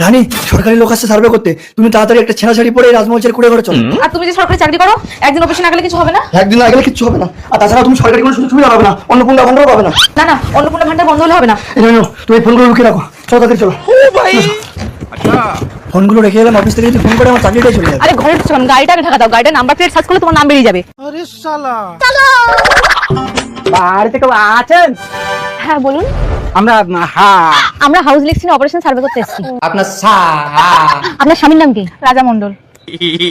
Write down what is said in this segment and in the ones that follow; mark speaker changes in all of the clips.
Speaker 1: রানী, সরকারি লোক আসছে সার্ভে করতে, তুমি তাড়াতাড়ি একটা ছেঁড়া শাড়ি পরে রাজমহলের কুড়ে ঘরে চলো।
Speaker 2: আর তুমি যে সরকারি চাকরি করো, একদিন অফিসে না গেলে কিছু হবে না?
Speaker 1: একদিন না গেলে কিচ্ছু হবে না। আর তাছাড়া তুমি সরকারি কোনো সুযোগ সুবিধা পাবে না, অন্নপূর্ণা ভান্ডারও পাবে না।
Speaker 2: না না, অন্নপূর্ণা ভান্ডার বন্ধ হলে হবে না।
Speaker 1: এই জন্য তুমি ফোনগুলো লুকিয়ে রাখো, চলো তাড়াতাড়ি চলো। ফোনগুলো রেখে এলাম, অফিস থেকে যদি ফোন করে আমার চাকরিটাই চলে যাবে।
Speaker 2: আরে ঘরে ঢুকছো কেন? গাড়িটাকে ঢাকা দাও, গাড়িটার নাম্বার প্লেট সার্চ করলে তোমার নাম বেরিয়ে যাবে।
Speaker 3: বাড়িতে কেউ আছেন?
Speaker 2: হ্যাঁ বলুন।
Speaker 3: আমরা
Speaker 2: হাউস লিস্টিং অপারেশন সার্ভে করতে এসেছি।
Speaker 3: আপনার
Speaker 2: আপনার স্বামীর নাম কি? রাজা মণ্ডল।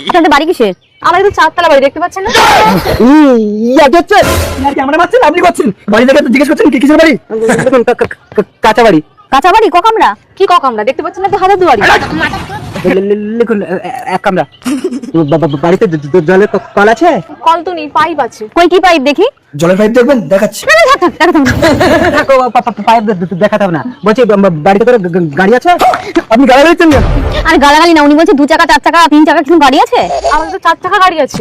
Speaker 2: আপনাদের বাড়ি কিসের? আমার একটু চারতলা বাড়ি, দেখতে পাচ্ছেন না?
Speaker 1: আমরা পাচ্ছেন, আপনি করছেন বাড়ি থেকে জিজ্ঞেস করছেন কি কিসের বাড়ি?
Speaker 3: কাঁচা বাড়ি।
Speaker 2: কাঁচা বাড়ি, ক কামরা? কি ক কামরা? দেখতে পাচ্ছেন না তো হাজার দুয়ারি।
Speaker 3: লিখুন এক কামরা। বাড়িতে জলের কল আছে?
Speaker 2: কল তো নেই, পাইপ আছে। কই কি পাইপ দেখি?
Speaker 1: জলের পাইপ দেখবেন, দেখাচ্ছি।
Speaker 3: থাকো, পাইপ দেখাতে হবে না। বলছি বাড়িতে করে গাড়ি আছে?
Speaker 1: আপনি গাড়ি দিচ্ছেন কেন?
Speaker 2: আরে গালাগালি না, উনি বলছে 2 চাকা 4 চাকা 3 চাকা কিছু গাড়ি আছে। আমাদের তো 4 চাকা গাড়ি আছে।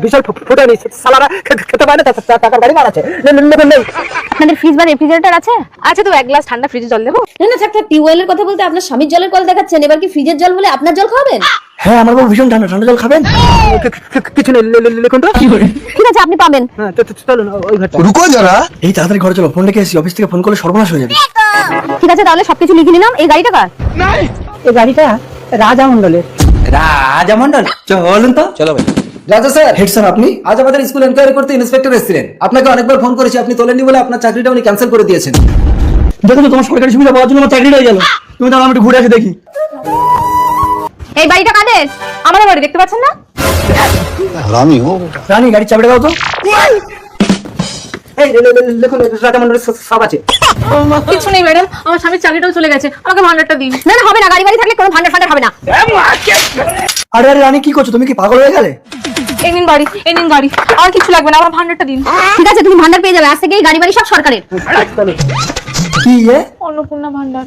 Speaker 3: বিশাল ফুটানি সালারা খেতে পারে না, 4 চাকার গাড়ি আছে।
Speaker 2: আপনাদের ফ্রিজ বা রেফ্রিজারেটর আছে? আচ্ছা, তো 1 গ্লাস ঠান্ডা ফ্রিজে জল দেবো?
Speaker 4: না না, থাক থাক, টিউবওয়েলের কথা বলতে আপনার স্বামীর জলের কল দেখাচ্ছেন, এবার কি ফ্রিজের জল বলে আপনার জল খাবেন?
Speaker 1: হ্যাঁ, আমার বউ ভীষণ ঠান্ডা, ঠান্ডা জল খাবেন?
Speaker 3: কিছু নেই, লিখুন তো।
Speaker 2: ঠিক আছে, আপনি পাবেন।
Speaker 3: হ্যাঁ, চলুন ওই ঘরটা।
Speaker 1: রুকো যারা, এই তাড়াতাড়ি ঘরে চলো, ফোন রেখে এসেছি, অফিস থেকে ফোন করলে সর্বনাশ হয়ে যাবে।
Speaker 2: ঠিক আছে, তাহলে সবকিছু লিখে নিলাম। এই গাড়িটা কার?
Speaker 3: এই গাড়িটা রাজা মণ্ডলের। রাজা মণ্ডল, চলুন তো। চলো ভাই।
Speaker 5: রাজা স্যার,
Speaker 1: হেড স্যার আপনি?
Speaker 5: আজ আমাদের স্কুল এনকোয়ারি করতে ইন্সপেক্টর এসেছিলেন। আপনাকে অনেকবার ফোন করেছি, আপনি তোলেননি বলে আপনার চাকরিটা উনি ক্যান্সেল করে দিয়েছেন।
Speaker 1: দেখো তো, তোমার সরকারি সুবিধা পাওয়ার জন্য আমার চাকরিটা হয়ে গেল। তুমি তাহলে আমি একটু ঘুরে আসে দেখি।
Speaker 2: এই বাড়িটা কাদের? আমাদের বাড়ি, দেখতে পাচ্ছেন না?
Speaker 1: রানী, গাড়ির চাবিটা দাও তো।
Speaker 3: এই লিখুন, রাজা মণ্ডলের সব আছে।
Speaker 2: কিছু নেই ম্যাডাম, আমার স্বামীর চাকরিটাও চলে গেছে, আমাকে ভান্ডারটা দিন। না না, হবে না, গাড়ি থাকলে কোনো ভান্ডার ফান্ডার হবে না।
Speaker 1: আরে আরে রানী, কি করছো? তুমি কি পাগল হয়ে গেলে?
Speaker 2: এই নিন বাড়ি, এই নিন গাড়ি, আর কিছু লাগবে না, আমার ভান্ডারটা দিন।
Speaker 4: ঠিক আছে, তুমি ভান্ডার পেয়ে যাবে, আজ থেকে এই গাড়ি বাড়ি সব সরকারের।
Speaker 1: কি
Speaker 2: অন্নপূর্ণা ভান্ডার।